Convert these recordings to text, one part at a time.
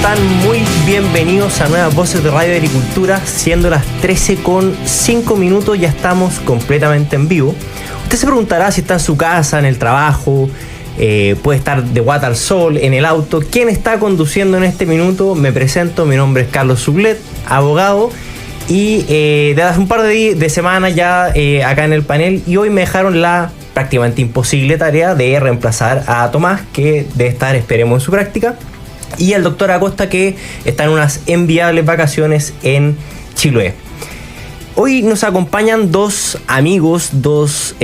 están? Muy bienvenidos a Nuevas Voces de Radio Agricultura, siendo las 13:05, ya estamos completamente en vivo. Usted se preguntará si está en su casa, en el trabajo, puede estar de guata al sol, en el auto. ¿Quién está conduciendo en este minuto? Me presento, mi nombre es Carlos Sublet, abogado, y desde hace un par de semanas ya acá en el panel, y hoy me dejaron la prácticamente imposible tarea de reemplazar a Tomás, que debe estar, esperemos, en su práctica, y al doctor Acosta, que está en unas enviables vacaciones en Chiloé. Hoy nos acompañan dos amigos, dos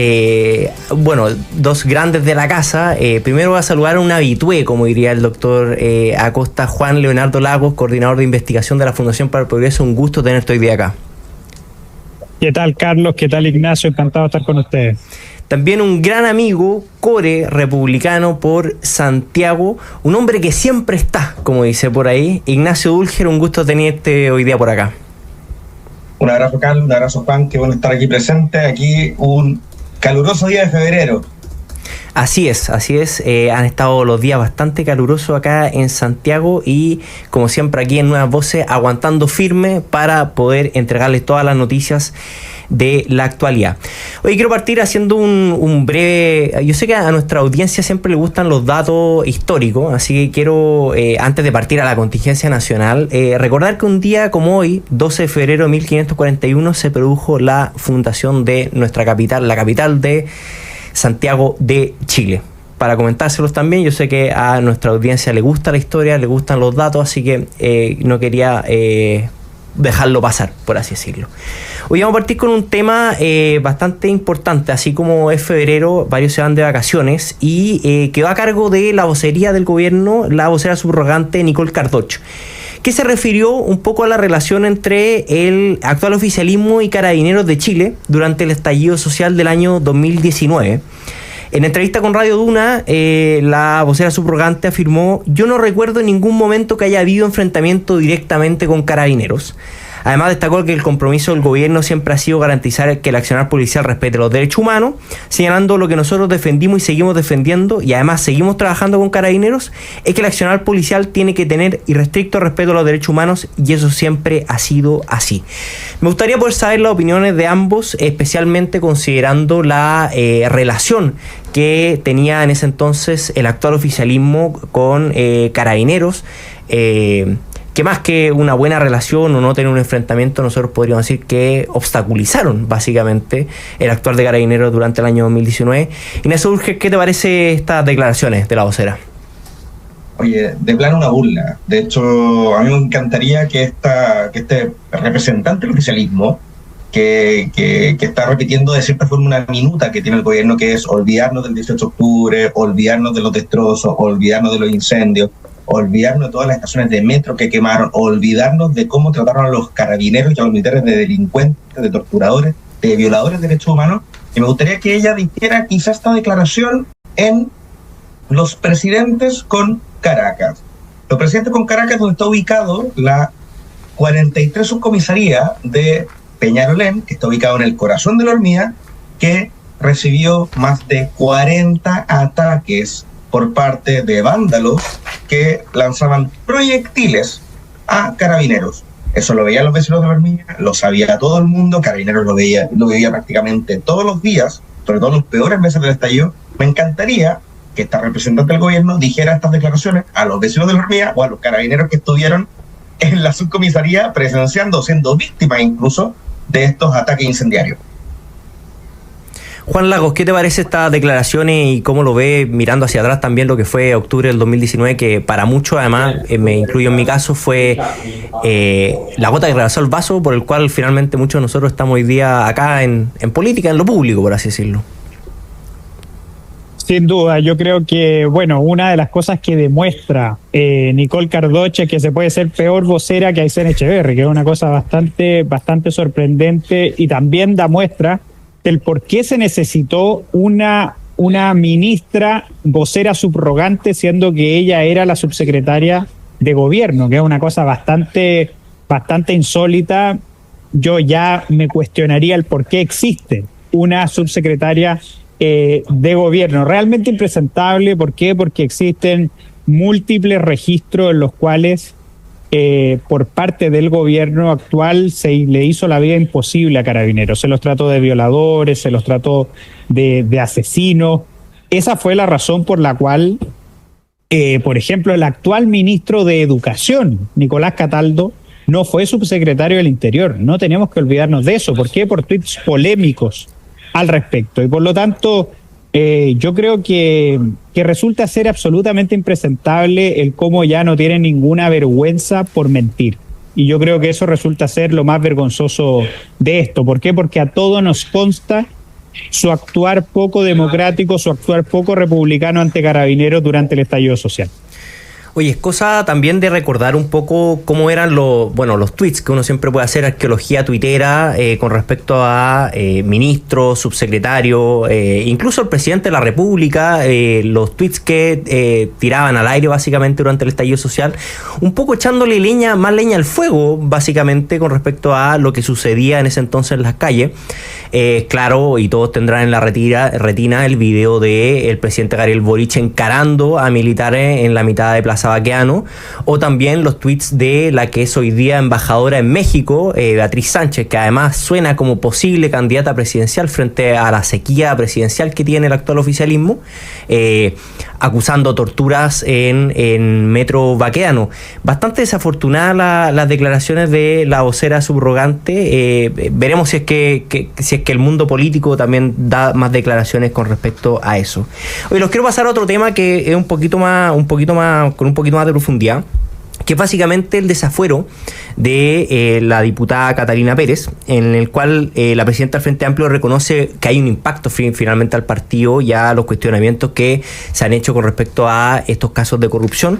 grandes de la casa. Primero voy a saludar a un habitué, como diría el doctor Acosta, Juan Leonardo Lagos, coordinador de investigación de la Fundación para el Progreso. Un gusto tenerte hoy día acá. ¿Qué tal, Carlos? ¿Qué tal, Ignacio? Encantado de estar con ustedes. También un gran amigo, core republicano por Santiago, un hombre que siempre está, como dice por ahí, Ignacio Dúlger. Un gusto tenerte hoy día por acá. Un abrazo, Carlos, un abrazo, Juan, qué bueno estar aquí presente, aquí un caluroso día de febrero. Así es, han estado los días bastante calurosos acá en Santiago y, como siempre, aquí en Nuevas Voces, aguantando firme para poder entregarles todas las noticias de la actualidad. Hoy quiero partir haciendo un breve... Yo sé que a nuestra audiencia siempre le gustan los datos históricos, así que quiero, antes de partir a la contingencia nacional, recordar que un día como hoy, 12 de febrero de 1541, se produjo la fundación de nuestra capital, la capital de Santiago de Chile. Para comentárselos también, yo sé que a nuestra audiencia le gusta la historia, le gustan los datos, así que no quería dejarlo pasar, por así decirlo. Hoy vamos a partir con un tema bastante importante. Así como es febrero, varios se van de vacaciones y quedó a cargo de la vocería del gobierno la vocera subrogante Nicole Cardocho, que se refirió un poco a la relación entre el actual oficialismo y Carabineros de Chile durante el estallido social del año 2019. En entrevista con Radio Duna, la vocera subrogante afirmó: "Yo no recuerdo en ningún momento que haya habido enfrentamiento directamente con Carabineros". Además, destacó que el compromiso del gobierno siempre ha sido garantizar que el accionar policial respete los derechos humanos, señalando lo que nosotros defendimos y seguimos defendiendo, y además seguimos trabajando con Carabineros, es que el accionar policial tiene que tener irrestricto respeto a los derechos humanos, y eso siempre ha sido así. Me gustaría poder saber las opiniones de ambos, especialmente considerando la relación que tenía en ese entonces el actual oficialismo con Carabineros, que más que una buena relación o no tener un enfrentamiento, nosotros podríamos decir que obstaculizaron básicamente el actuar de Carabineros durante el año 2019. Ignacio Dúlger, ¿qué te parece estas declaraciones de la vocera? Oye, de plano una burla. De hecho, a mí me encantaría que este representante del oficialismo, que está repitiendo de cierta forma una minuta que tiene el gobierno, que es olvidarnos del 18 de octubre, olvidarnos de los destrozos, olvidarnos de los incendios, olvidarnos de todas las estaciones de metro que quemaron, olvidarnos de cómo trataron a los carabineros y a los militares de delincuentes, de torturadores, de violadores de derechos humanos. Y me gustaría que ella dijera quizás esta declaración en los presidentes con Caracas. Los presidentes con Caracas, donde está ubicado la 43 subcomisaría de Peñalolén, que está ubicado en el corazón de la Hormiga, que recibió más de 40 ataques por parte de vándalos que lanzaban proyectiles a Carabineros. Eso lo veían los vecinos de la Hormiga, lo sabía todo el mundo, Carabineros lo veía prácticamente todos los días, sobre todo los peores meses del estallido. Me encantaría que esta representante del gobierno dijera estas declaraciones a los vecinos de la Hormiga o a los carabineros que estuvieron en la subcomisaría presenciando, siendo víctimas incluso de estos ataques incendiarios. Juan Lagos, ¿qué te parece estas declaraciones y cómo lo ves mirando hacia atrás también lo que fue octubre del 2019, que para muchos, además, me incluyo en mi caso, fue la gota que rebasó el vaso por el cual finalmente muchos de nosotros estamos hoy día acá en política, en lo público, por así decirlo? Sin duda, yo creo que, una de las cosas que demuestra Nicole Cardocho es que se puede ser peor vocera que Aysén Echeverri, que es una cosa bastante sorprendente, y también da muestra del por qué se necesitó una ministra vocera subrogante, siendo que ella era la subsecretaria de gobierno, que es una cosa bastante insólita. Yo ya me cuestionaría el por qué existe una subsecretaria de gobierno. Realmente impresentable. ¿Por qué? Porque existen múltiples registros en los cuales por parte del gobierno actual se le hizo la vida imposible a Carabineros. Se los trató de violadores, se los trató de asesinos. Esa fue la razón por la cual, por ejemplo, el actual ministro de Educación, Nicolás Cataldo, no fue subsecretario del Interior. No tenemos que olvidarnos de eso. ¿Por qué? Por tweets polémicos al respecto. Y por lo tanto, yo creo que resulta ser absolutamente impresentable el cómo ya no tienen ninguna vergüenza por mentir. Y yo creo que eso resulta ser lo más vergonzoso de esto. ¿Por qué? Porque a todos nos consta su actuar poco democrático, su actuar poco republicano ante Carabineros durante el estallido social. Oye, es cosa también de recordar un poco cómo eran los tweets, que uno siempre puede hacer arqueología tuitera con respecto a ministros, subsecretarios, incluso el presidente de la República, los tweets que tiraban al aire básicamente durante el estallido social, un poco echándole más leña al fuego básicamente con respecto a lo que sucedía en ese entonces en las calles. Claro, y todos tendrán en la retina el video del presidente Gabriel Boric encarando a militares en la mitad de Plaza Baqueano, o también los tweets de la que es hoy día embajadora en México, Beatriz Sánchez, que además suena como posible candidata presidencial frente a la sequía presidencial que tiene el actual oficialismo, acusando torturas en Metro Baqueano. Bastante desafortunadas las declaraciones de la vocera subrogante. Veremos si es que el mundo político también da más declaraciones con respecto a eso. Hoy los quiero pasar a otro tema que es un poquito más de profundidad, que es básicamente el desafuero de la diputada Catalina Pérez, en el cual la presidenta del Frente Amplio reconoce que hay un impacto finalmente al partido y a los cuestionamientos que se han hecho con respecto a estos casos de corrupción,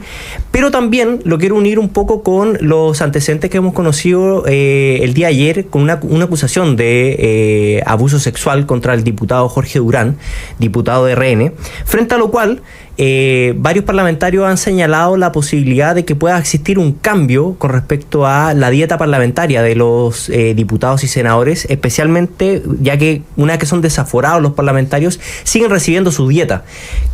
pero también lo quiero unir un poco con los antecedentes que hemos conocido el día de ayer con una acusación de abuso sexual contra el diputado Jorge Durán, diputado de RN, frente a lo cual varios parlamentarios han señalado la posibilidad de que pueda existir un cambio con respecto a la dieta parlamentaria de los diputados y senadores, especialmente ya que una vez que son desaforados los parlamentarios siguen recibiendo su dieta.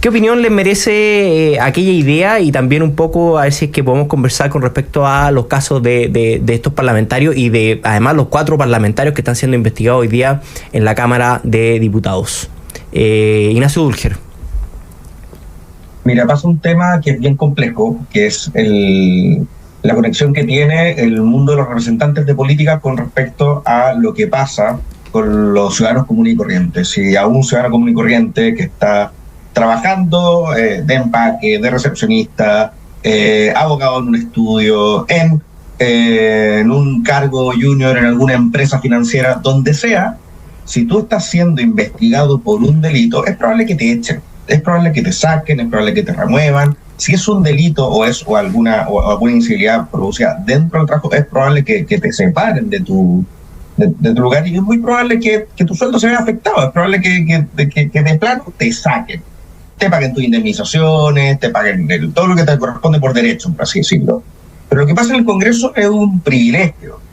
¿Qué opinión les merece aquella idea? Y también un poco a ver si es que podemos conversar con respecto a los casos de estos parlamentarios y de además los 4 parlamentarios que están siendo investigados hoy día en la Cámara de Diputados. Ignacio Dulger. Mira, pasa un tema que es bien complejo, que es la conexión que tiene el mundo de los representantes de política con respecto a lo que pasa con los ciudadanos comunes y corrientes. Si a un ciudadano común y corriente que está trabajando de empaque, de recepcionista, abogado en un estudio, en un cargo junior en alguna empresa financiera, donde sea, si tú estás siendo investigado por un delito, es probable que te echen. Es probable que te saquen, es probable que te remuevan. Si es un delito o alguna incivilidad producida dentro del trabajo, es probable que te separen de tu lugar, y es muy probable que tu sueldo se vea afectado. Es probable que de plano te saquen, te paguen tus indemnizaciones, te paguen todo lo que te corresponde por derecho, por así decirlo. Pero lo que pasa en el Congreso es un privilegio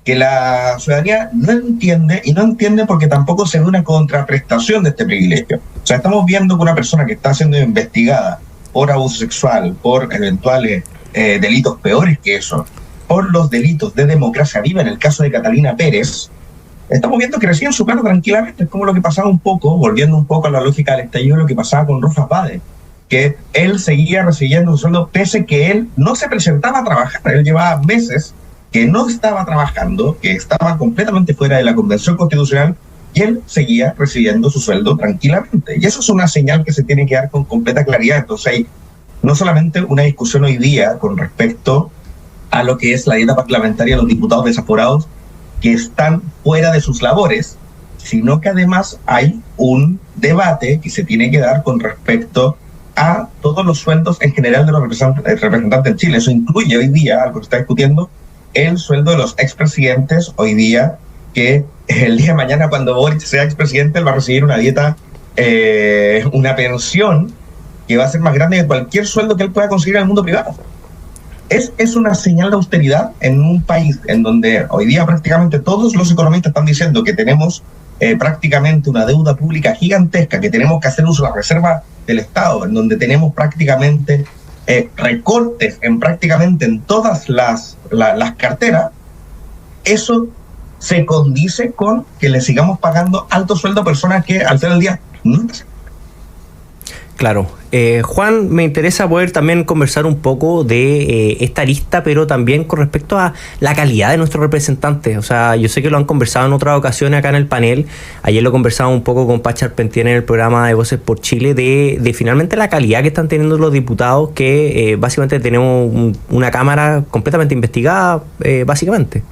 que la ciudadanía no entiende, y no entiende porque tampoco se ve una contraprestación de este privilegio. O sea, estamos viendo que una persona que está siendo investigada por abuso sexual, por eventuales delitos peores que eso, por los delitos de democracia viva, en el caso de Catalina Pérez, estamos viendo que reciben su cargo tranquilamente. Es como lo que pasaba un poco, volviendo un poco a la lógica del estallido, lo que pasaba con Rufas Bade, que él seguía recibiendo un sueldo pese que él no se presentaba a trabajar. Él llevaba meses que no estaba trabajando, que estaba completamente fuera de la Convención Constitucional, y él seguía recibiendo su sueldo tranquilamente. Y eso es una señal que se tiene que dar con completa claridad. Entonces hay no solamente una discusión hoy día con respecto a lo que es la dieta parlamentaria de los diputados desaforados que están fuera de sus labores, sino que además hay un debate que se tiene que dar con respecto a todos los sueldos en general de los representantes en Chile. Eso incluye hoy día, algo que se está discutiendo, el sueldo de los expresidentes hoy día, que el día de mañana, cuando Boric sea expresidente, él va a recibir una dieta, una pensión que va a ser más grande que cualquier sueldo que él pueda conseguir en el mundo privado. Es una señal de austeridad en un país en donde hoy día prácticamente todos los economistas están diciendo que tenemos prácticamente una deuda pública gigantesca, que tenemos que hacer uso de la reserva del Estado, en donde tenemos prácticamente recortes en prácticamente en todas las carteras, eso se condice con que le sigamos pagando alto sueldo a personas que al final del día no. Claro. Juan, me interesa poder también conversar un poco de esta lista, pero también con respecto a la calidad de nuestros representantes. O sea, yo sé que lo han conversado en otras ocasiones acá en el panel. Ayer lo conversamos un poco con Pacha Arpentier en el programa de Voces por Chile, de finalmente la calidad que están teniendo los diputados, que básicamente tenemos una Cámara completamente investigada, básicamente.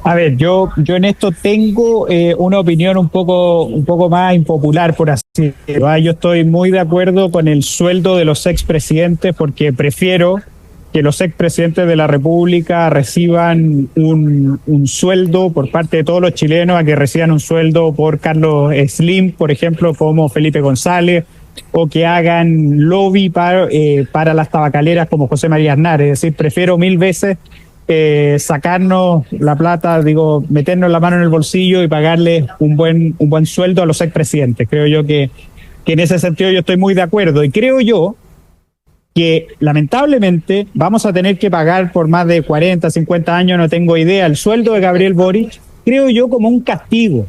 A ver, yo en esto tengo una opinión un poco más impopular, por así decirlo. Yo estoy muy de acuerdo con el sueldo de los expresidentes, porque prefiero que los expresidentes de la República reciban un sueldo por parte de todos los chilenos a que reciban un sueldo por Carlos Slim, por ejemplo, como Felipe González, o que hagan lobby para las tabacaleras como José María Aznar. Es decir, prefiero 1000 veces sacarnos la plata, meternos la mano en el bolsillo y pagarle un buen sueldo a los expresidentes. Creo yo que en ese sentido yo estoy muy de acuerdo, y creo yo que lamentablemente vamos a tener que pagar por más de 40, 50 años, no tengo idea, el sueldo de Gabriel Boric, creo yo como un castigo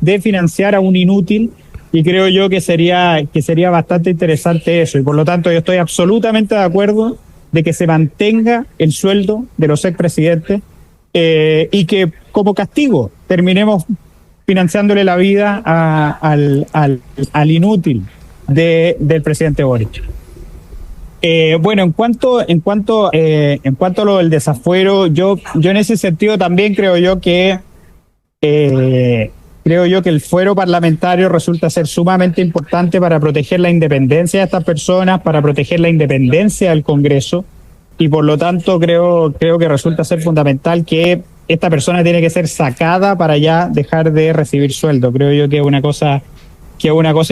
de financiar a un inútil, y creo yo que sería bastante interesante eso, y por lo tanto yo estoy absolutamente de acuerdo de que se mantenga el sueldo de los expresidentes y que como castigo terminemos financiándole la vida al inútil del presidente Boric. Bueno, en cuanto a lo del desafuero, yo en ese sentido también creo yo que el fuero parlamentario resulta ser sumamente importante para proteger la independencia de estas personas, para proteger la independencia del Congreso, y por lo tanto creo que resulta ser fundamental que esta persona tiene que ser sacada para ya dejar de recibir sueldo. Creo yo que es una cosa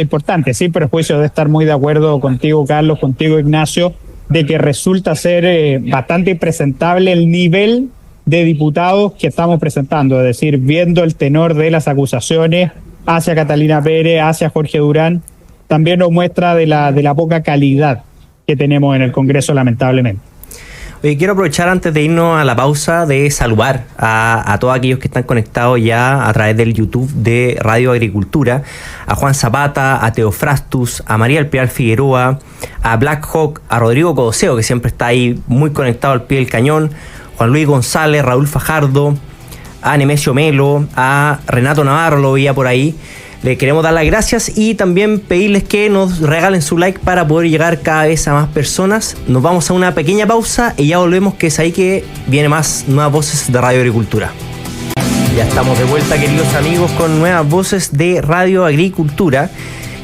importante, sin perjuicio de estar muy de acuerdo contigo, Carlos, contigo, Ignacio, de que resulta ser bastante impresentable el nivel de diputados que estamos presentando, es decir, viendo el tenor de las acusaciones hacia Catalina Pérez, hacia Jorge Durán, también nos muestra de la poca calidad que tenemos en el Congreso, lamentablemente. Oye, quiero aprovechar antes de irnos a la pausa de saludar a todos aquellos que están conectados ya a través del YouTube de Radio Agricultura, a Juan Zapata, a Teofrastus, a María El Pilar Figueroa, a Black Hawk, a Rodrigo Codoseo, que siempre está ahí muy conectado al pie del cañón, Juan Luis González, Raúl Fajardo, a Nemesio Melo, a Renato Navarro, lo veía por ahí. Le queremos dar las gracias y también pedirles que nos regalen su like para poder llegar cada vez a más personas. Nos vamos a una pequeña pausa y ya volvemos, que es ahí que viene más Nuevas Voces de Radio Agricultura. Ya estamos de vuelta, queridos amigos, con Nuevas Voces de Radio Agricultura.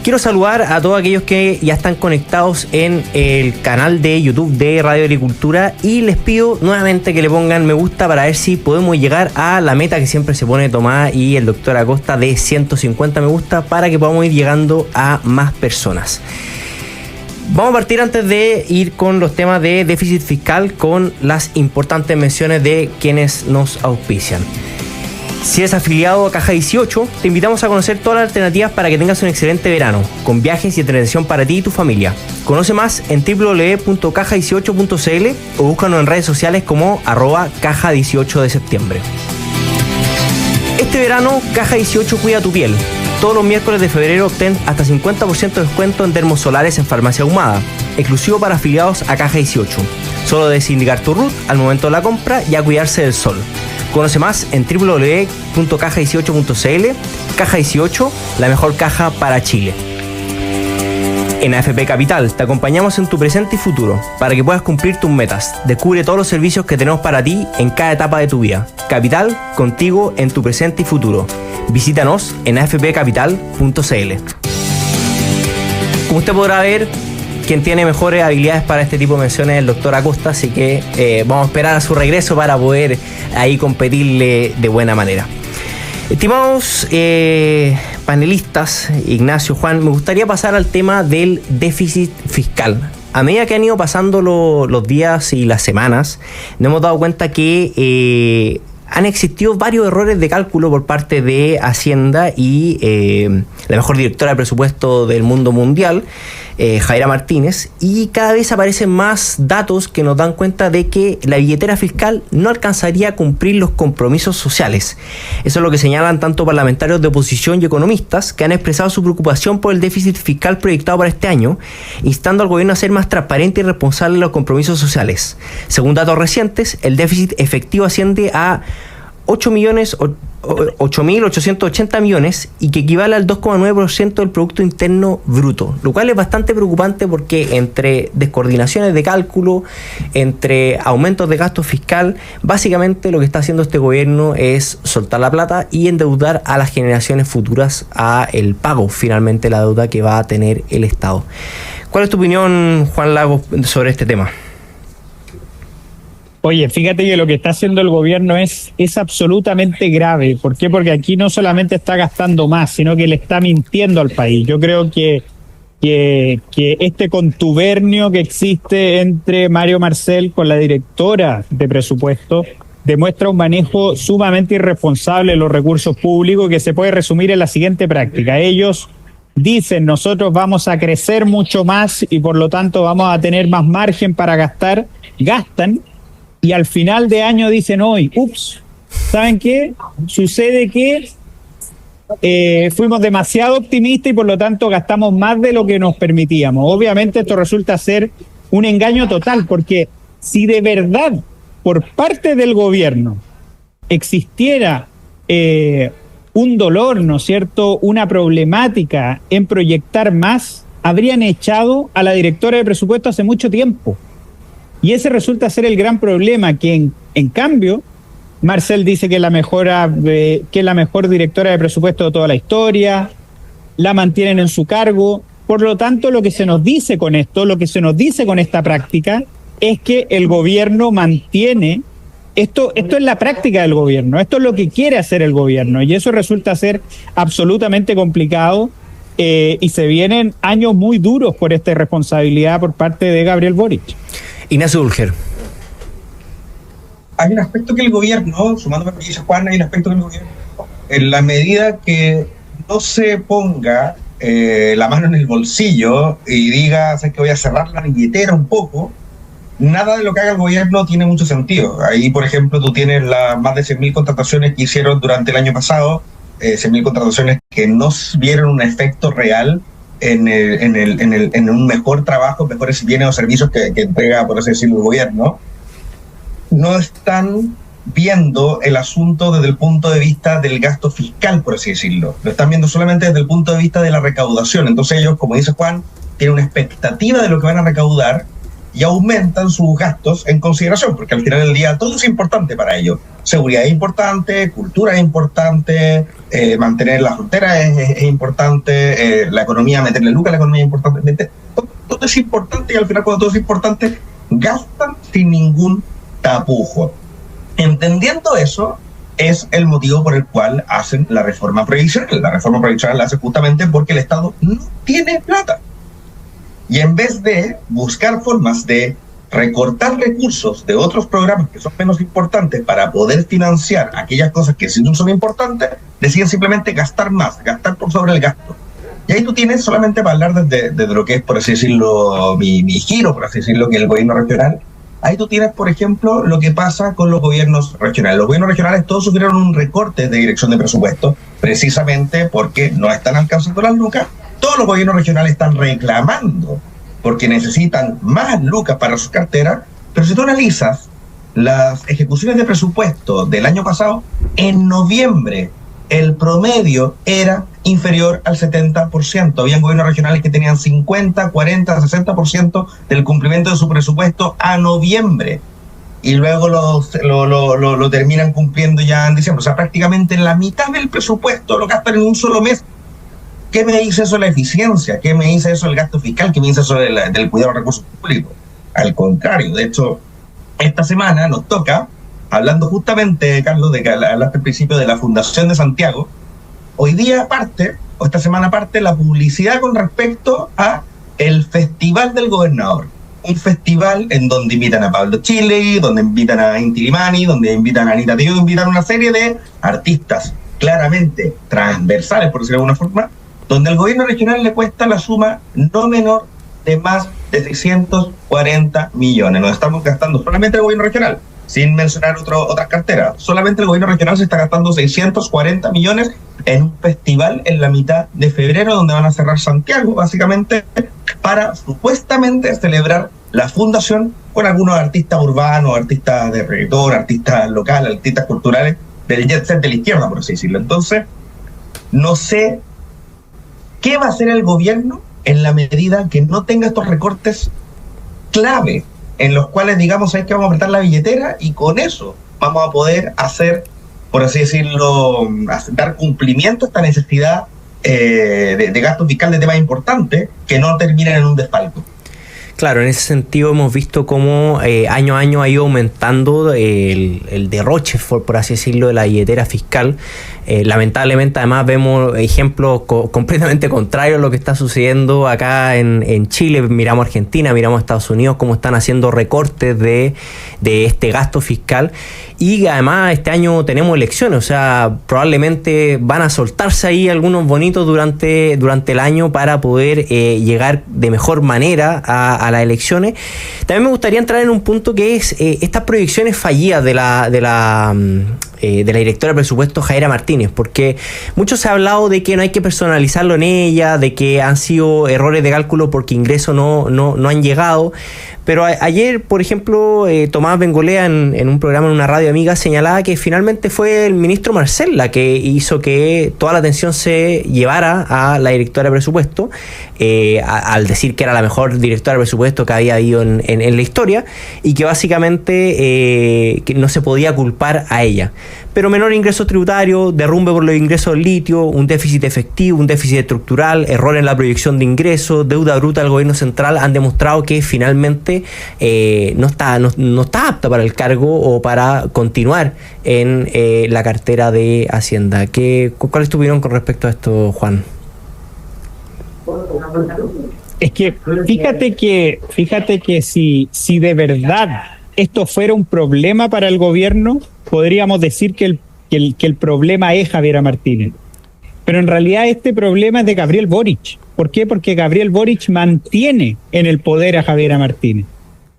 Quiero saludar a todos aquellos que ya están conectados en el canal de YouTube de Radio Agricultura, y les pido nuevamente que le pongan me gusta para ver si podemos llegar a la meta que siempre se pone Tomás y el doctor Acosta de 150 me gusta, para que podamos ir llegando a más personas. Vamos a partir, antes de ir con los temas de déficit fiscal, con las importantes menciones de quienes nos auspician. Si eres afiliado a Caja 18, te invitamos a conocer todas las alternativas para que tengas un excelente verano, con viajes y entretención para ti y tu familia. Conoce más en www.caja18.cl o búscanos en redes sociales como @caja18 de septiembre. Este verano, Caja 18 cuida tu piel. Todos los miércoles de febrero obtén hasta 50% de descuento en dermosolares en Farmacia Ahumada, exclusivo para afiliados a Caja 18. Solo debes indicar tu RUT al momento de la compra y a cuidarse del sol. Conoce más en www.caja18.cl. Caja 18, la mejor caja para Chile. En AFP Capital te acompañamos en tu presente y futuro para que puedas cumplir tus metas. Descubre todos los servicios que tenemos para ti en cada etapa de tu vida. Capital, contigo en tu presente y futuro. Visítanos en afpcapital.cl. Como usted podrá ver, quien tiene mejores habilidades para este tipo de menciones es el doctor Acosta, así que vamos a esperar a su regreso para poder ahí competirle de buena manera. Estimados panelistas, Ignacio, Juan, me gustaría pasar al tema del déficit fiscal. A medida que han ido pasando los días y las semanas, nos hemos dado cuenta que han existido varios errores de cálculo por parte de Hacienda y la mejor directora de presupuesto del mundo mundial, Javiera Martínez, y cada vez aparecen más datos que nos dan cuenta de que la billetera fiscal no alcanzaría a cumplir los compromisos sociales. Eso es lo que señalan tanto parlamentarios de oposición y economistas, que han expresado su preocupación por el déficit fiscal proyectado para este año, instando al gobierno a ser más transparente y responsable en los compromisos sociales. Según datos recientes, el déficit efectivo asciende a 8.880 millones y que equivale al 2,9% del Producto Interno Bruto, lo cual es bastante preocupante porque entre descoordinaciones de cálculo, entre aumentos de gasto fiscal, básicamente lo que está haciendo este gobierno es soltar la plata y endeudar a las generaciones futuras a el pago finalmente la deuda que va a tener el Estado. ¿Cuál es tu opinión, Juan Lagos, sobre este tema? Oye, fíjate que lo que está haciendo el gobierno es absolutamente grave. ¿Por qué? Porque aquí no solamente está gastando más, sino que le está mintiendo al país. Yo creo que este contubernio que existe entre Mario Marcel con la directora de presupuesto demuestra un manejo sumamente irresponsable de los recursos públicos que se puede resumir en la siguiente práctica. Ellos dicen, nosotros vamos a crecer mucho más y por lo tanto vamos a tener más margen para gastar, gastan, y al final de año dicen hoy, ¿saben qué? Sucede que fuimos demasiado optimistas y por lo tanto gastamos más de lo que nos permitíamos. Obviamente esto resulta ser un engaño total, porque si de verdad por parte del gobierno existiera un dolor, ¿no es cierto?, una problemática en proyectar más, habrían echado a la directora de presupuesto hace mucho tiempo. Y ese resulta ser el gran problema, que en cambio, Marcel dice que es la mejor directora de presupuesto de toda la historia, la mantienen en su cargo. Por lo tanto, lo que se nos dice con esto, lo que se nos dice con esta práctica, es que el gobierno mantiene, esto es la práctica del gobierno, esto es lo que quiere hacer el gobierno, y eso resulta ser absolutamente complicado, y se vienen años muy duros por esta irresponsabilidad por parte de Gabriel Boric. Ignacio Ulger. Hay un aspecto que el gobierno, sumándome a lo que dice Juan, hay un aspecto que el gobierno, en la medida que no se ponga la mano en el bolsillo y diga, sé que voy a cerrar la billetera un poco, nada de lo que haga el gobierno tiene mucho sentido. Ahí, por ejemplo, tú tienes las más de 100.000 contrataciones que hicieron durante el año pasado, 100.000 contrataciones que no vieron un efecto real en un mejor trabajo, mejores bienes o servicios que entrega, por así decirlo, el gobierno. No están viendo el asunto desde el punto de vista del gasto fiscal, por así decirlo. Lo están viendo solamente desde el punto de vista de la recaudación. Entonces ellos, como dice Juan, tienen una expectativa de lo que van a recaudar y aumentan sus gastos en consideración, porque al final del día todo es importante para ellos. Seguridad es importante, cultura es importante, mantener la frontera es importante, la economía, meterle lucas a la economía es importante. Todo es importante y al final cuando todo es importante, gastan sin ningún tapujo. Entendiendo eso, es el motivo por el cual hacen la reforma previsional. La reforma previsional la hace justamente porque el Estado no tiene plata. Y en vez de buscar formas de recortar recursos de otros programas que son menos importantes para poder financiar aquellas cosas que sí no son importantes, deciden simplemente gastar más, gastar por sobre el gasto. Y ahí tú tienes, solamente para hablar desde lo que es, por así decirlo, mi giro, por así decirlo, que es el gobierno regional, ahí tú tienes, por ejemplo, lo que pasa con los gobiernos regionales. Los gobiernos regionales todos sufrieron un recorte de dirección de presupuesto, precisamente porque no están alcanzando las lucas. Todos los gobiernos regionales están reclamando porque necesitan más lucas para sus carteras, pero si tú analizas las ejecuciones de presupuesto del año pasado, en noviembre el promedio era inferior al 70%. Habían gobiernos regionales que tenían 50, 40, 60% del cumplimiento de su presupuesto a noviembre, y luego lo terminan cumpliendo ya en diciembre. O sea, prácticamente la mitad del presupuesto lo gastan en un solo mes. ¿Qué me dice eso de la eficiencia? ¿Qué me dice eso del gasto fiscal? ¿Qué me dice eso del cuidado de recursos públicos? Al contrario, de hecho, esta semana nos toca, hablando justamente, Carlos, de que hablaste al principio de la Fundación de Santiago, hoy día esta semana parte la publicidad con respecto a el Festival del Gobernador. un festival en donde invitan a Pablo Chile, donde invitan a Inti Illimani, donde invitan a Anita Tijoux, invitan a una serie de artistas claramente transversales, por decirlo de alguna forma, donde al gobierno regional le cuesta la suma no menor de más de 640 millones. Nos estamos gastando solamente el gobierno regional, sin mencionar otras carteras. Solamente el gobierno regional se está gastando 640 millones en un festival en la mitad de febrero, donde van a cerrar Santiago, básicamente, para supuestamente celebrar la fundación con algunos artistas urbanos, artistas de reggaetón, artistas locales, artistas culturales del jet set de la izquierda, por así decirlo. Entonces, no sé qué va a hacer el gobierno en la medida que no tenga estos recortes clave, en los cuales digamos hay que vamos a apretar la billetera y con eso vamos a poder hacer, por así decirlo, dar cumplimiento a esta necesidad de gasto fiscal de temas importantes que no terminen en un desfalco. Claro, en ese sentido hemos visto cómo año a año ha ido aumentando el derroche, por así decirlo, de la billetera fiscal. Lamentablemente, además, vemos ejemplos completamente contrarios a lo que está sucediendo acá en Chile. Miramos Argentina, miramos Estados Unidos, cómo están haciendo recortes de este gasto fiscal. Y además, este año tenemos elecciones, o sea, probablemente van a soltarse ahí algunos bonitos durante el año para poder llegar de mejor manera a las elecciones. También me gustaría entrar en un punto que es estas proyecciones fallidas de la directora de presupuesto Javiera Martínez, porque mucho se ha hablado de que no hay que personalizarlo en ella, de que han sido errores de cálculo porque ingresos no han llegado. Pero ayer, por ejemplo, Tomás Bengolea en un programa en una radio amiga señalaba que finalmente fue el ministro Marcel la que hizo que toda la atención se llevara a la directora de presupuesto, al decir que era la mejor directora de presupuesto que había habido en la historia, y que básicamente que no se podía culpar a ella. Pero menor ingreso tributario, derrumbe por los ingresos del litio, un déficit efectivo, un déficit estructural, error en la proyección de ingresos, deuda bruta del gobierno central han demostrado que finalmente no está apta para el cargo o para continuar en la cartera de Hacienda. ¿Cuál es tu opinión con respecto a esto, Juan? Es que fíjate que si de verdad esto fuera un problema para el gobierno, podríamos decir que el problema es Javiera Martínez. Pero en realidad este problema es de Gabriel Boric. ¿Por qué? Porque Gabriel Boric mantiene en el poder a Javiera Martínez.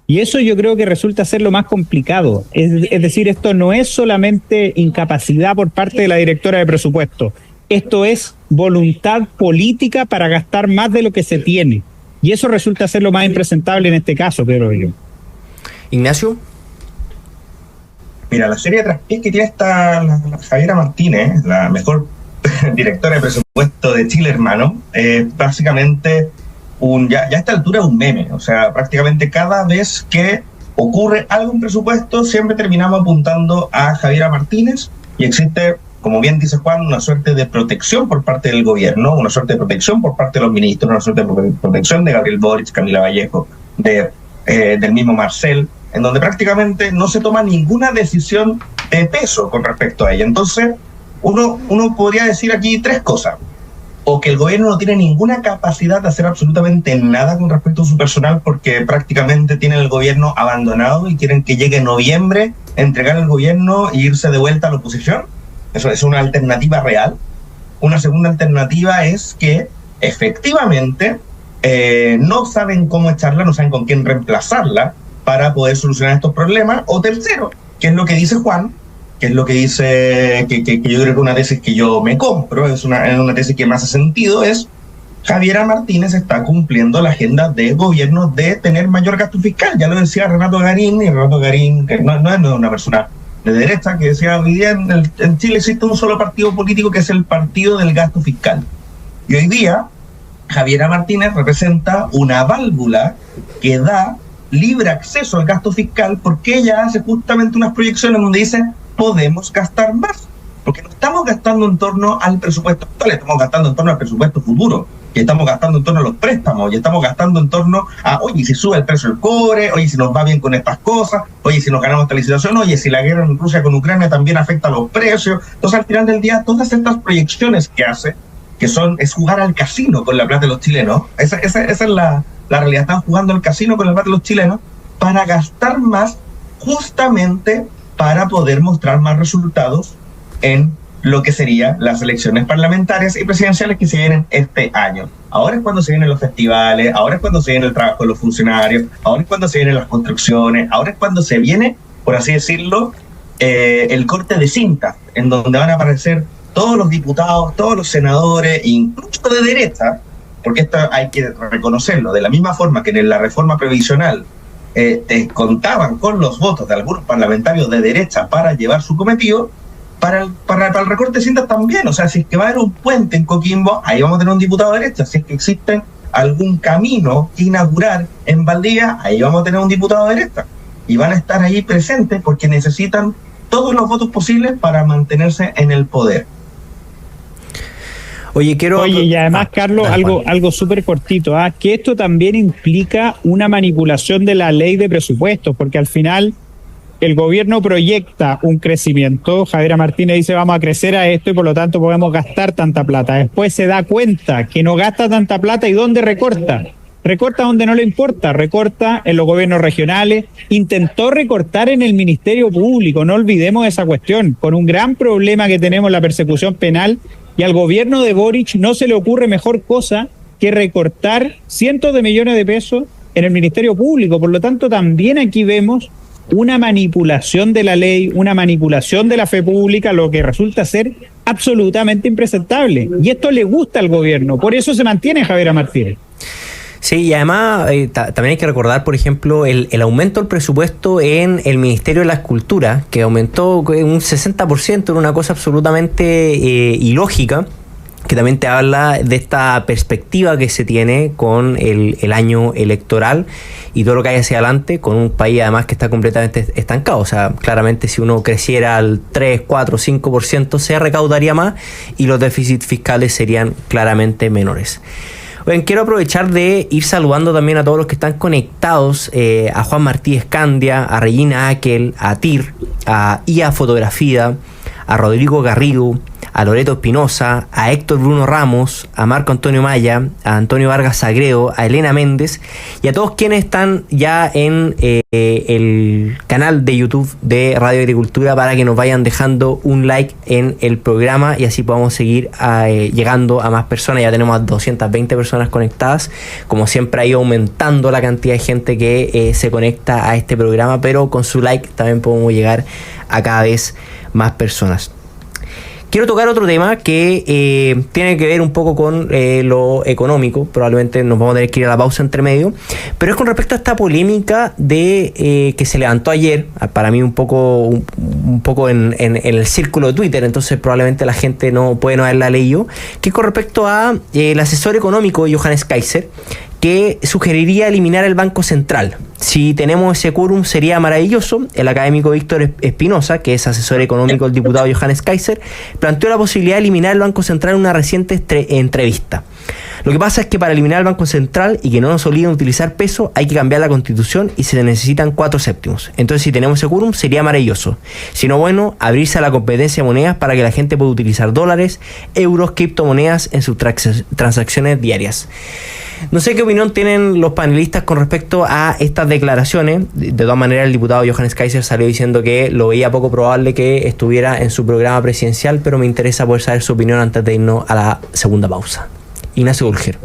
Y eso yo creo que resulta ser lo más complicado. Es decir, esto no es solamente incapacidad por parte de la directora de presupuesto. Esto es voluntad política para gastar más de lo que se tiene. Y eso resulta ser lo más impresentable en este caso, creo yo. Ignacio. Mira, la serie de traspiés que tiene la Javiera Martínez, la mejor directora de presupuesto de Chile, hermano, básicamente ya a esta altura es un meme. O sea, prácticamente cada vez que ocurre algo en presupuesto, siempre terminamos apuntando a Javiera Martínez y existe, como bien dice Juan, una suerte de protección por parte del gobierno, una suerte de protección por parte de los ministros, una suerte de protección de Gabriel Boric, Camila Vallejo, del mismo Marcel, en donde prácticamente no se toma ninguna decisión de peso con respecto a ella. Entonces, uno podría decir aquí tres cosas. O que el gobierno no tiene ninguna capacidad de hacer absolutamente nada con respecto a su personal porque prácticamente tienen el gobierno abandonado y quieren que llegue noviembre, entregar el gobierno e irse de vuelta a la oposición. Eso es una alternativa real. Una segunda alternativa es que efectivamente no saben cómo echarla, no saben con quién reemplazarla para poder solucionar estos problemas. O tercero, que es lo que dice Juan, que es lo que dice, que yo creo que es una tesis que yo me compro, es una tesis que me hace sentido, es Javiera Martínez está cumpliendo la agenda de gobierno de tener mayor gasto fiscal. Ya lo decía Renato Garín, y Renato Garín, que no es una persona de derecha, que decía, hoy día en Chile existe un solo partido político que es el partido del gasto fiscal. Y hoy día Javiera Martínez representa una válvula que da libre acceso al gasto fiscal porque ella hace justamente unas proyecciones donde dice podemos gastar más, porque no estamos gastando en torno al presupuesto actual, estamos gastando en torno al presupuesto futuro, y estamos gastando en torno a los préstamos, y estamos gastando en torno a, oye, si sube el precio del cobre, oye, si nos va bien con estas cosas, oye, si nos ganamos esta licitación, oye, si la guerra en Rusia con Ucrania también afecta a los precios. Entonces, al final del día, todas estas proyecciones que hace, es jugar al casino con la plata de los chilenos. Esa es la realidad están jugando el casino con el plata de los chilenos para gastar más, justamente para poder mostrar más resultados en lo que serían las elecciones parlamentarias y presidenciales que se vienen este año. Ahora es cuando se vienen los festivales, ahora es cuando se viene el trabajo de los funcionarios, ahora es cuando se vienen las construcciones, ahora es cuando se viene, por así decirlo, el corte de cinta, en donde van a aparecer todos los diputados, todos los senadores, incluso de derecha, porque esto hay que reconocerlo, de la misma forma que en la reforma previsional contaban con los votos de algunos parlamentarios de derecha para llevar su cometido, para el recorte de cintas también. O sea, si es que va a haber un puente en Coquimbo, ahí vamos a tener un diputado de derecha. Si es que existe algún camino que inaugurar en Valdivia, ahí vamos a tener un diputado de derecha. Y van a estar ahí presentes porque necesitan todos los votos posibles para mantenerse en el poder. Oye, y además, Carlos, algo súper cortito, que esto también implica una manipulación de la ley de presupuestos, porque al final el gobierno proyecta un crecimiento, Javiera Martínez dice vamos a crecer a esto y por lo tanto podemos gastar tanta plata. Después se da cuenta que no gasta tanta plata y ¿dónde recorta? Recorta donde no le importa, recorta en los gobiernos regionales, intentó recortar en el Ministerio Público, no olvidemos esa cuestión, con un gran problema que tenemos la persecución penal, y al gobierno de Boric no se le ocurre mejor cosa que recortar cientos de millones de pesos en el Ministerio Público. Por lo tanto, también aquí vemos una manipulación de la ley, una manipulación de la fe pública, lo que resulta ser absolutamente impresentable. Y esto le gusta al gobierno, por eso se mantiene Javiera Martínez. Sí, y además también hay que recordar, por ejemplo, el aumento del presupuesto en el Ministerio de la Escultura, que aumentó un 60%, en una cosa absolutamente ilógica, que también te habla de esta perspectiva que se tiene con el año electoral y todo lo que hay hacia adelante, con un país además que está completamente estancado. O sea, claramente si uno creciera al 3, 4, 5%, se recaudaría más y los déficits fiscales serían claramente menores. Bueno, quiero aprovechar de ir saludando también a todos los que están conectados, a Juan Martí Escandia, a Regina Aquel, a Tir, a IA Fotografía, a Rodrigo Garrido, a Loreto Espinosa, a Héctor Bruno Ramos, a Marco Antonio Maya, a Antonio Vargas Sagredo, a Elena Méndez y a todos quienes están ya en el canal de YouTube de Radio Agricultura, para que nos vayan dejando un like en el programa y así podamos seguir llegando a más personas. Ya tenemos a 220 personas conectadas. Como siempre ha ido aumentando la cantidad de gente que se conecta a este programa, pero con su like también podemos llegar a cada vez más personas. Quiero tocar otro tema que tiene que ver un poco con lo económico. Probablemente nos vamos a tener que ir a la pausa entre medio, pero es con respecto a esta polémica de que se levantó ayer, para mí un poco en el círculo de Twitter, entonces probablemente la gente no puede no haberla leído, que es con respecto a el asesor económico Johannes Kaiser, que sugeriría eliminar el Banco Central. Si tenemos ese quórum sería maravilloso. El académico Víctor Espinosa, que es asesor económico del diputado Johannes Kaiser, planteó la posibilidad de eliminar el Banco Central en una reciente entrevista. Lo que pasa es que para eliminar el Banco Central y que no nos obliguen a utilizar peso, hay que cambiar la Constitución y se necesitan 4/7. Entonces, si tenemos ese quórum, sería maravilloso. Si no, bueno, abrirse a la competencia de monedas para que la gente pueda utilizar dólares, euros, criptomonedas en sus transacciones diarias. No sé qué opinión tienen los panelistas con respecto a estas declaraciones. De todas maneras, el diputado Johannes Kaiser salió diciendo que lo veía poco probable que estuviera en su programa presidencial, pero me interesa poder saber su opinión antes de irnos a la segunda pausa. Ignacio Gurgel.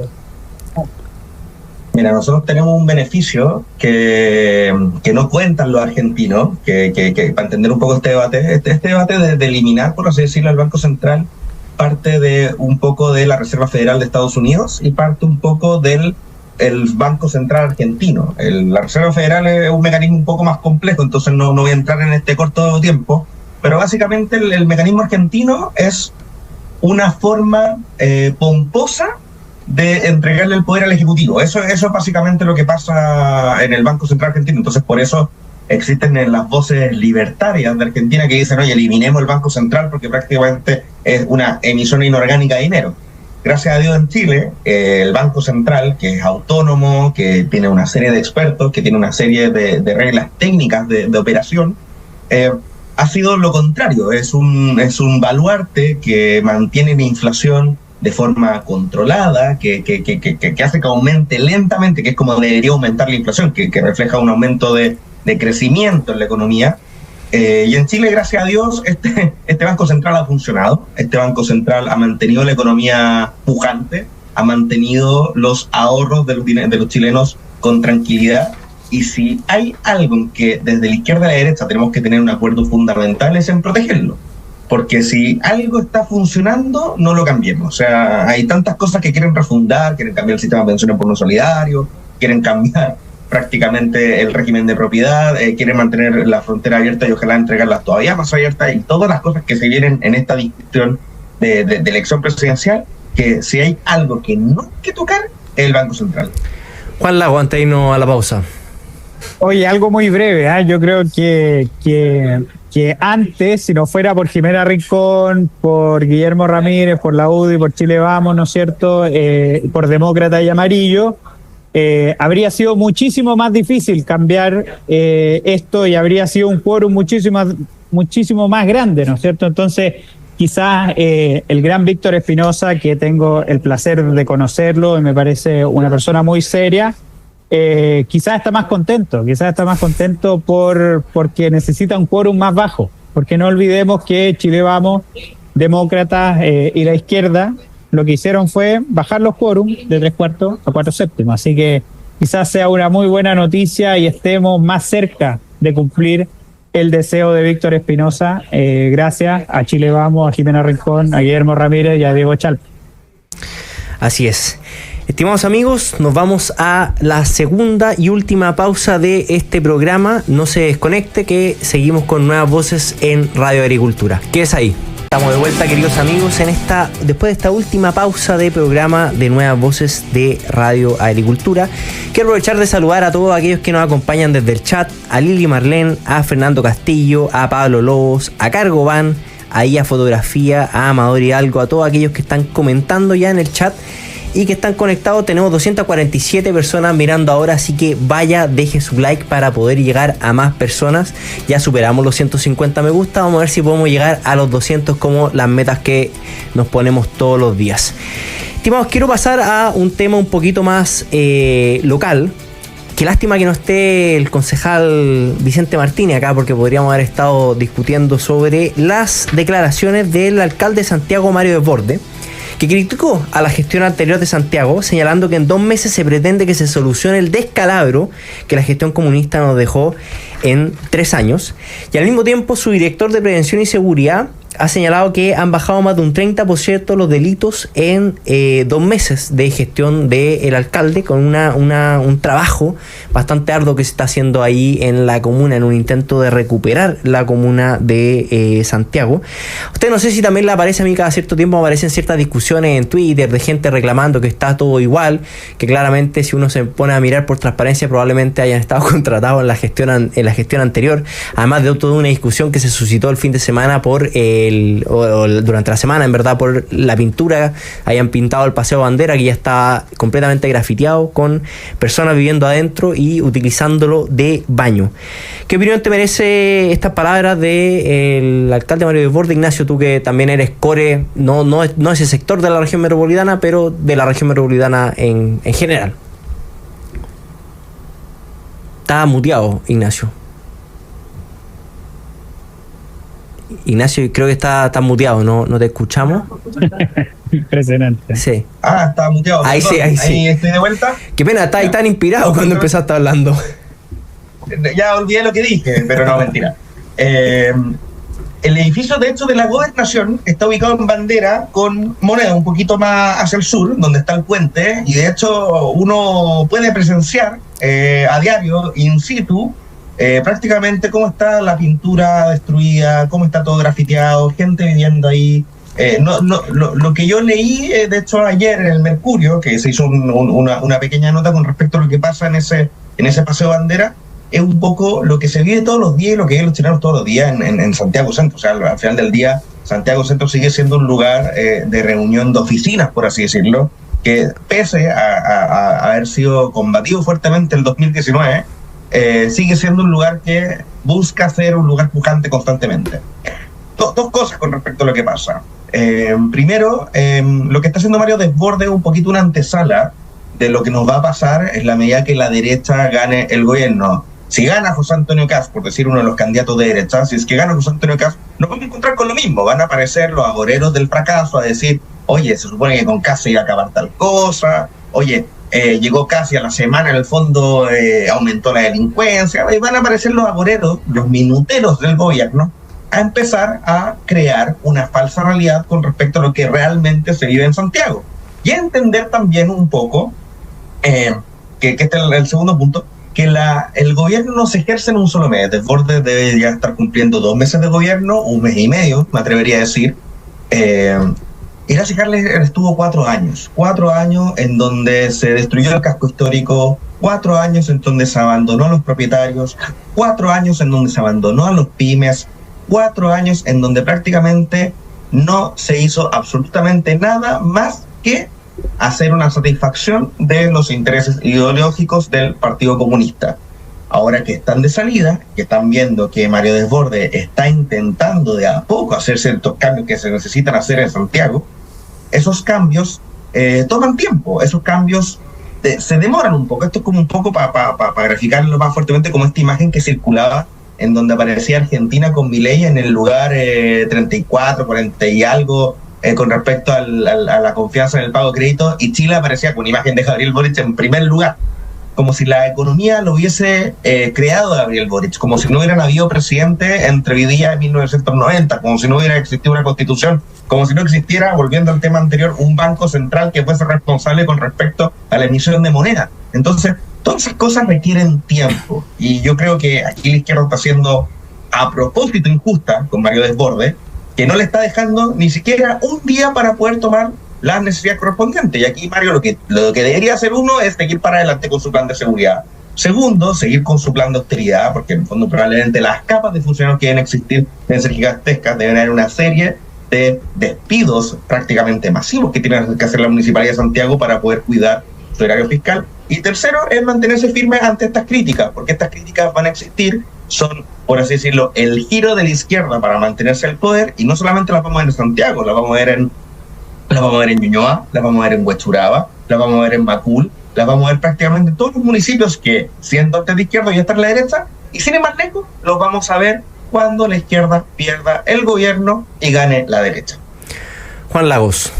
Mira, nosotros tenemos un beneficio que no cuentan los argentinos, que para entender un poco este debate de eliminar, por así decirlo, el Banco Central, parte de un poco de la Reserva Federal de Estados Unidos y parte un poco del Banco Central argentino. La Reserva Federal es un mecanismo un poco más complejo, entonces no voy a entrar en este corto tiempo, pero básicamente el mecanismo argentino es una forma pomposa de entregarle el poder al Ejecutivo. Eso es básicamente lo que pasa en el Banco Central argentino. Entonces, por eso existen las voces libertarias de Argentina que dicen, oye, eliminemos el Banco Central porque prácticamente es una emisión inorgánica de dinero. Gracias a Dios en Chile, el Banco Central, que es autónomo, que tiene una serie de expertos, que tiene una serie de reglas técnicas de operación, ha sido lo contrario. Es un baluarte que mantiene la inflación de forma controlada, que hace que aumente lentamente, que es como debería aumentar la inflación, que refleja un aumento de crecimiento en la economía. Y en Chile, gracias a Dios, este Banco Central ha funcionado. Este Banco Central ha mantenido la economía pujante, ha mantenido los ahorros de los chilenos con tranquilidad. Y si hay algo en que desde la izquierda a la derecha tenemos que tener un acuerdo fundamental es en protegerlo. Porque si algo está funcionando, no lo cambiemos. O sea, hay tantas cosas que quieren refundar, quieren cambiar el sistema de pensiones por no solidario, quieren cambiar prácticamente el régimen de propiedad, quieren mantener la frontera abierta y ojalá entregarlas todavía más abiertas, y todas las cosas que se vienen en esta discusión de elección presidencial, que si hay algo que no hay que tocar, es el Banco Central. Juan Lago, antes de irnos a la pausa. Oye, algo muy breve, ¿eh? Yo creo que antes, si no fuera por Jimena Rincón, por Guillermo Ramírez, por la UDI, por Chile Vamos, ¿no es cierto?, por Demócrata y Amarillo, habría sido muchísimo más difícil cambiar esto, y habría sido un quórum muchísimo más grande, ¿no es cierto? Entonces, quizás el gran Víctor Espinosa, que tengo el placer de conocerlo y me parece una persona muy seria, quizás está más contento porque necesita un quórum más bajo, porque no olvidemos que Chile Vamos, Demócratas y la izquierda lo que hicieron fue bajar los quórums de 3/4 a 4/7, así que quizás sea una muy buena noticia y estemos más cerca de cumplir el deseo de Víctor Espinosa, gracias a Chile Vamos, a Jimena Rincón, a Guillermo Ramírez y a Diego Chalp. Así es. Estimados amigos, nos vamos a la segunda y última pausa de este programa. No se desconecte, que seguimos con Nuevas Voces en Radio Agricultura. Quédese ahí. Estamos de vuelta, queridos amigos, después de esta última pausa de programa de Nuevas Voces de Radio Agricultura. Quiero aprovechar de saludar a todos aquellos que nos acompañan desde el chat, a Lili Marlén, a Fernando Castillo, a Pablo Lobos, a Cargoban, a IA Fotografía, a Amador Hidalgo, a todos aquellos que están comentando ya en el chat y que están conectados. Tenemos 247 personas mirando ahora, así que vaya, deje su like para poder llegar a más personas. Ya superamos los 150 me gusta, vamos a ver si podemos llegar a los 200 como las metas que nos ponemos todos los días. Estimados, quiero pasar a un tema un poquito más local. Qué lástima que no esté el concejal Vicente Martínez acá, porque podríamos haber estado discutiendo sobre las declaraciones del alcalde de Santiago, Mario Desbordes, que criticó a la gestión anterior de Santiago, señalando que en 2 meses se pretende que se solucione el descalabro que la gestión comunista nos dejó en 3 años. Y al mismo tiempo, su director de Prevención y Seguridad ha señalado que han bajado más de un 30% los delitos en 2 meses de gestión del alcalde, con un trabajo bastante arduo que se está haciendo ahí en la comuna, en un intento de recuperar la comuna de Santiago. Usted, no sé si también le aparece, a mí cada cierto tiempo me aparecen ciertas discusiones en Twitter de gente reclamando que está todo igual, que claramente si uno se pone a mirar por transparencia probablemente hayan estado contratados en la gestión anterior, además de toda una discusión que se suscitó el fin de semana durante la semana, en verdad, por la pintura. Hayan pintado el Paseo Bandera, que ya está completamente grafiteado, con personas viviendo adentro y utilizándolo de baño. ¿Qué opinión te merece estas palabras del alcalde Mario Desbordes? Ignacio, tú que también eres core, no ese sector de la región metropolitana, pero de la región metropolitana en general. Está muteado, Ignacio. Ignacio, creo que está muteado, ¿no te escuchamos? Impresionante. Sí. Estaba muteado. Ahí sí. Ahí estoy de vuelta. Qué pena, estás ahí tan inspirado cuando empezaste hablando. Ya olvidé lo que dije, pero no, mentira. El edificio, de hecho, de la Gobernación está ubicado en Bandera, con Moneda un poquito más hacia el sur, donde está el puente, y de hecho uno puede presenciar a diario, in situ, prácticamente cómo está la pintura destruida, cómo está todo grafiteado, gente viviendo ahí. Lo que yo leí, de hecho, ayer en el Mercurio, que se hizo una pequeña nota con respecto a lo que pasa en ese Paseo Bandera, es un poco lo que se vive todos los días y lo que viven los chilenos todos los días en Santiago Centro. O sea, al final del día, Santiago Centro sigue siendo un lugar de reunión de oficinas, por así decirlo, que pese a haber sido combatido fuertemente el 2019, sigue siendo un lugar que busca ser un lugar pujante constantemente. Dos cosas con respecto a lo que pasa. Primero, lo que está haciendo Mario Desbordes es un poquito una antesala de lo que nos va a pasar en la medida que la derecha gane el gobierno. Si gana José Antonio Kast, por decir uno de los candidatos de derecha, si es que gana José Antonio Kast, nos vamos a encontrar con lo mismo. Van a aparecer los agoreros del fracaso a decir, oye, se supone que con Kast se iba a acabar tal cosa, oye, llegó Kast y a la semana en el fondo aumentó la delincuencia, y van a aparecer los agoreros, los minuteros del gobierno, a empezar a crear una falsa realidad con respecto a lo que realmente se vive en Santiago. Y a entender también un poco, que este es el segundo punto, que el gobierno no se ejerce en un solo mes. Desbordes debe ya estar cumpliendo 2 meses de gobierno, 1 mes y medio, me atrevería a decir. Ignacio Carles estuvo 4 años. 4 años en donde se destruyó el casco histórico, 4 años en donde se abandonó a los propietarios, 4 años en donde se abandonó a los pymes, 4 años en donde prácticamente no se hizo absolutamente nada más que hacer una satisfacción de los intereses ideológicos del Partido Comunista. Ahora que están de salida, que están viendo que Mario Desbordes está intentando de a poco hacer ciertos cambios que se necesitan hacer en Santiago, esos cambios toman tiempo, esos cambios se demoran un poco. Esto es como un poco para graficarlo más fuertemente, como esta imagen que circulaba en donde aparecía Argentina con Milei en el lugar 34, 40 y algo, con respecto a la confianza en el pago de crédito, y Chile aparecía con una imagen de Gabriel Boric en primer lugar, como si la economía lo hubiese creado Gabriel Boric, como si no hubieran habido presidente entre Vidilla y 1990, como si no hubiera existido una constitución, como si no existiera, volviendo al tema anterior, un banco central que fuese responsable con respecto a la emisión de moneda. Entonces, todas esas cosas requieren tiempo, y yo creo que aquí la izquierda está siendo a propósito injusta con Mario Desbordes, que no le está dejando ni siquiera un día para poder tomar las necesidades correspondientes. Y aquí Mario lo que debería hacer uno es seguir para adelante con su plan de seguridad. Segundo, seguir con su plan de austeridad, porque en el fondo probablemente las capas de funcionarios que deben existir deben ser gigantescas, deben haber una serie de despidos prácticamente masivos que tiene que hacer la Municipalidad de Santiago para poder cuidar su erario fiscal. Y tercero, es mantenerse firme ante estas críticas, porque estas críticas van a existir, son, por así decirlo, el giro de la izquierda para mantenerse al poder, y no solamente las vamos a ver en Santiago, las vamos a ver en Ñuñoa, las vamos a ver en Huechuraba, las vamos a ver en Macul, las vamos a ver prácticamente en todos los municipios que, siendo antes de izquierda y estar en la derecha, y sin ir más lejos, los vamos a ver cuando la izquierda pierda el gobierno y gane la derecha. Juan Lagos.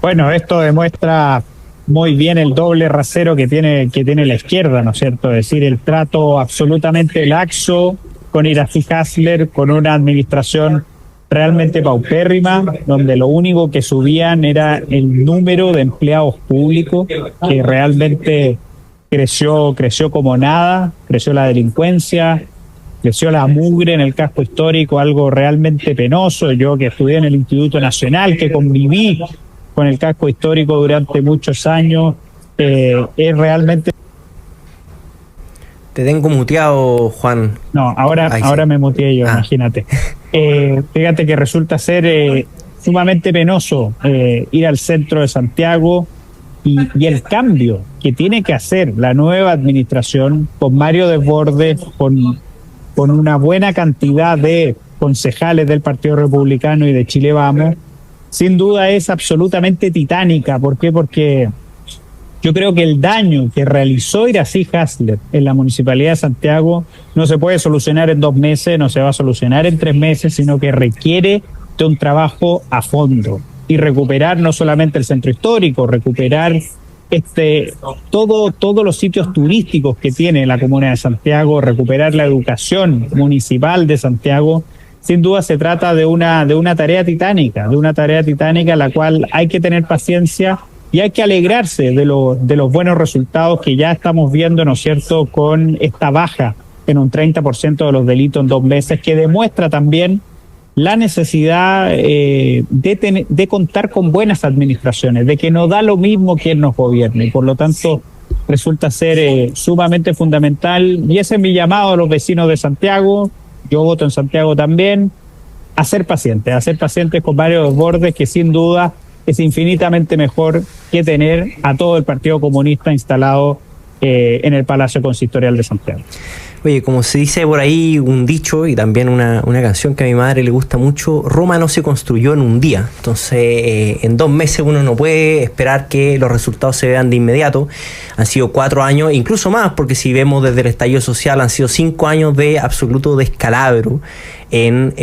Bueno, esto demuestra muy bien el doble rasero que tiene la izquierda, ¿no es cierto? Es decir, el trato absolutamente laxo con Iracema Hasler, con una administración realmente paupérrima, donde lo único que subían era el número de empleados públicos, que realmente creció como nada, creció la delincuencia, creció la mugre en el casco histórico, algo realmente penoso. Yo que estudié en el Instituto Nacional, que conviví con el casco histórico durante muchos años, es realmente... Te tengo muteado, Juan. No, ahora sí. Me muteé yo, imagínate. Fíjate que resulta ser sumamente penoso ir al centro de Santiago y el cambio que tiene que hacer la nueva administración con Mario Desbordes, con una buena cantidad de concejales del Partido Republicano y de Chile Vamos, sin duda es absolutamente titánica. ¿Por qué? Porque yo creo que el daño que realizó Iracema Hasler en la Municipalidad de Santiago no se puede solucionar en 2 meses, no se va a solucionar en 3 meses, sino que requiere de un trabajo a fondo y recuperar no solamente el centro histórico, recuperar todos los sitios turísticos que tiene la comuna de Santiago, recuperar la educación municipal de Santiago. Sin duda se trata de una tarea titánica, la cual hay que tener paciencia y hay que alegrarse de los buenos resultados que ya estamos viendo, ¿no es cierto?, con esta baja en un 30% de los delitos en 2 meses, que demuestra también la necesidad de contar con buenas administraciones, de que no da lo mismo quien nos gobierne, y por lo tanto resulta ser sumamente fundamental, y ese es mi llamado a los vecinos de Santiago. Yo voto en Santiago también, a ser pacientes con Mario Desbordes, que sin duda es infinitamente mejor que tener a todo el Partido Comunista instalado en el Palacio Consistorial de Santiago. Oye, como se dice por ahí un dicho y también una canción que a mi madre le gusta mucho, Roma no se construyó en un día. Entonces, en 2 meses uno no puede esperar que los resultados se vean de inmediato. Han sido 4 años, incluso más, porque si vemos desde el estallido social, han sido 5 años de absoluto descalabro en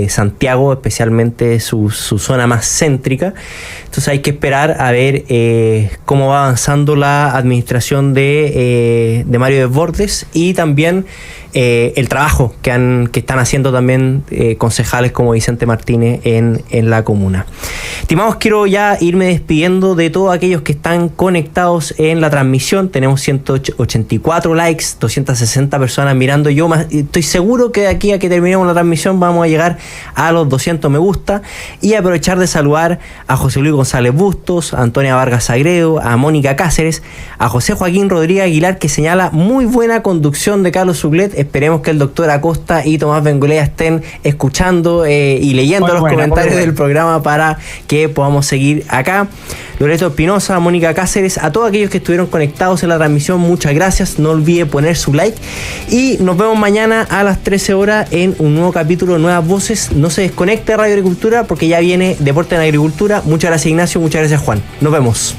Santiago, especialmente su zona más céntrica. Entonces hay que esperar a ver cómo va avanzando la administración de Mario Desbordes y también el trabajo que están haciendo también concejales como Vicente Martínez en la comuna. Estimados, quiero ya irme despidiendo de todos aquellos que están conectados en la transmisión. Tenemos 184 likes, 260 personas mirando. Yo estoy seguro que de aquí a que terminemos la transmisión vamos a llegar a los 200 me gusta, y aprovechar de saludar a José Luis González Bustos, a Antonia Vargas Sagredo, a Mónica Cáceres, a José Joaquín Rodríguez Aguilar, que señala muy buena conducción de Carlos Suclet. Esperemos que el doctor Acosta y Tomás Bengolea estén escuchando y leyendo los comentarios del programa para que podamos seguir acá. Loreto Espinosa, Mónica Cáceres, a todos aquellos que estuvieron conectados en la transmisión, muchas gracias. No olvide poner su like y nos vemos mañana a las 13 horas en un nuevo capítulo de Nuevas Voces. No se desconecte de Radio Agricultura porque ya viene Deporte en Agricultura. Muchas gracias, Ignacio, muchas gracias, Juan. Nos vemos.